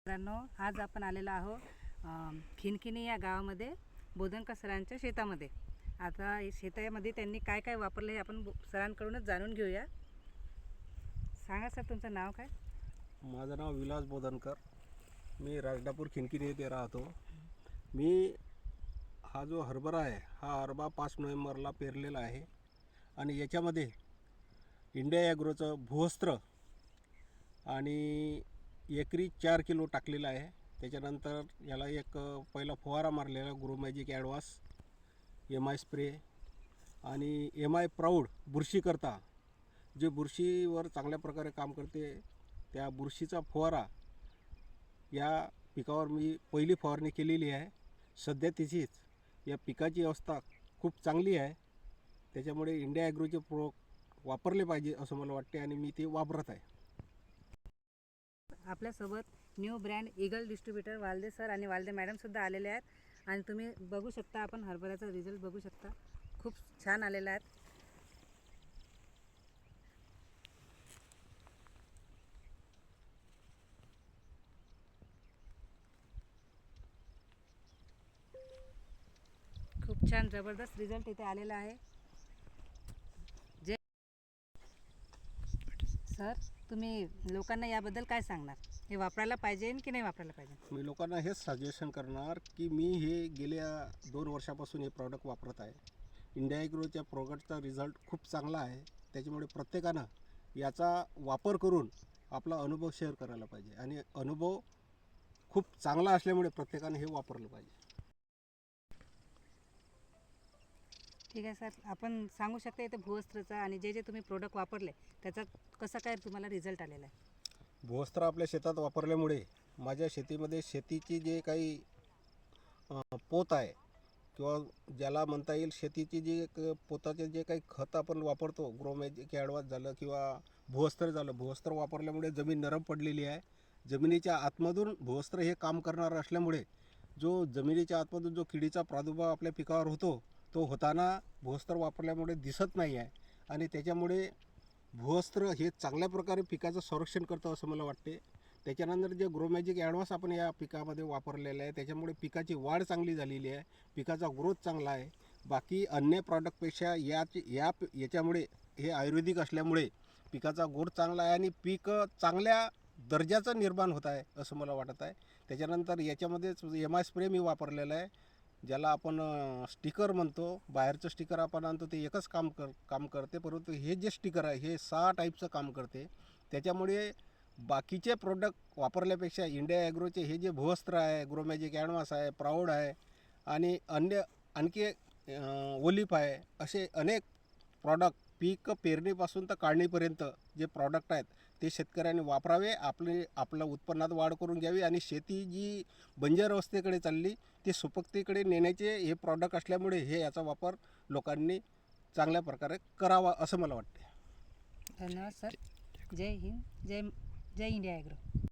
मित्रांनो, आज आपण आलेलो आहोत खिनखिनी या गावामध्ये बोधनकर सरांच्या शेतामध्ये. आता शेतामध्ये त्यांनी काय काय वापरले हे आपण सरांकडूनच जाणून घेऊया. सांगा सर, तुमचं नाव काय? माझं नाव विलास बोधनकर. मी राजडापूर खिनखिनी येथे राहतो. मी हा जो हरभरा आहे हा हरभरा 5 नोव्हेंबरला पेरलेला आहे आणि याच्यामध्ये इंडिया ॲग्रोचं भूवस्त्र आणि एकरी 4 किलो टाकलेला आहे. त्याच्यानंतर याला एक पहिला फवारा मारलेला grow magic advance, MI spray आणि MI प्राऊड बुरशीकरता, जे बुरशीवर चांगल्या प्रकारे काम करते त्या बुरशीचा फवारा या पिकावर मी पहिली फवारणी केलेली आहे. सध्या तिचीच या पिकाची अवस्था खूप चांगली आहे. त्याच्यामुळे इंडिया ॲग्रोचे वापरले पाहिजे असं मला वाटते आणि मी ते वापरत आहे. आपल्यासोबत new brand Eagle distributor Walde sir आणि वालदे मॅडमसुद्धा आलेले आहेत आणि तुम्ही बघू शकता, आपण हरभऱ्याचा रिझल्ट बघू शकता, खूप छान आलेला आहे. खूप छान जबरदस्त रिझल्ट इथे आलेला आहे. सर, तुम्ही लोकांना याबद्दल काय सांगणार? हे वापरायला पाहिजे की नाही वापरायला पाहिजे? मी लोकांना हेच सजेशन करणार की मी हे गेल्या 2 वर्षापासून हे प्रॉडक्ट वापरत आहे. इंडिया ॲग्रोच्या प्रॉडक्टचा रिझल्ट खूप चांगला आहे. त्याच्यामुळे प्रत्येकानं याचा वापर करून आपला अनुभव शेअर करायला पाहिजे आणि अनुभव खूप चांगला असल्यामुळे प्रत्येकानं हे वापरलं पाहिजे. ठीक आहे सर, आपण सांगू शकता इथे भूवस्त्रचा आणि जे जे तुम्ही प्रोडक्ट वापरले त्याचा कसा काय तुम्हाला रिझल्ट आलेला आहे? भूवस्त्र आपल्या शेतात वापरल्यामुळे माझ्या शेतीमध्ये शेतीची जे काही पोत आहे किंवा ज्याला म्हणता येईल शेतीची जी एक पोताचे जे काही खत आपण वापरतो, ग्रो मॅजिक ॲडव्हान्स झालं किंवा भूवस्त्र झालं, भूवस्त्र वापरल्यामुळे जमीन नरम पडलेली आहे. जमिनीच्या आतमधून भूवस्त्र हे काम करणार असल्यामुळे जो जमिनीच्या आतमधून जो किडीचा प्रादुर्भाव आपल्या पिकावर होतो तो होताना भूवस्त्र वापरल्यामुळे दिसत नाही आहे आणि त्याच्यामुळे भूवस्त्र हे चांगल्या प्रकारे पिकाचं संरक्षण करतं असं मला वाटते. त्याच्यानंतर जे ग्रो मॅजिक ॲडव्हान्स आपण या पिकामध्ये वापरलेलं आहे त्याच्यामुळे पिकाची वाढ चांगली झालेली आहे, पिकाचा ग्रोथ चांगला आहे. बाकी अन्य प्रॉडक्टपेक्षा याच्यामुळे हे आयुर्वेदिक असल्यामुळे पिकाचा ग्रोथ चांगला आहे आणि पीक चांगल्या दर्जाचं निर्माण होत आहे असं मला वाटत आहे. त्याच्यानंतर याच्यामध्येच MI स्प्रे मी वापरलेला आहे, ज्याला आपण स्टिकर म्हणतो. बाहेरचं स्टिकर आपण आणतो ते एकच काम करते, परंतु हे जे स्टिकर आहे हे 6 टाईपचं काम करते. त्याच्यामुळे बाकीचे प्रोडक्ट वापरल्यापेक्षा इंडिया ॲग्रोचे हे जे भूवस्त्र आहे, ग्रो मॅजिक ॲडव्हान्स आहे, प्राऊड आहे आणि आणखी ओलिफ आहे, असे अनेक प्रॉडक्ट पीक पेरणीपासून तर काढणीपर्यंत जे प्रॉडक्ट आहेत ते शेतकऱ्यांनी वापरावे. आपलं उत्पन्नात वाढ करून घ्यावी आणि शेती जी बंजर अवस्थेकडे चालली ते सुपीकतेकडे नेण्याचे हे प्रॉडक्ट असल्यामुळे याचा वापर लोकांनी चांगल्या प्रकारे करावा असं मला वाटते. धन्यवाद सर. जय हिंद, जय इंडिया ॲग्रो.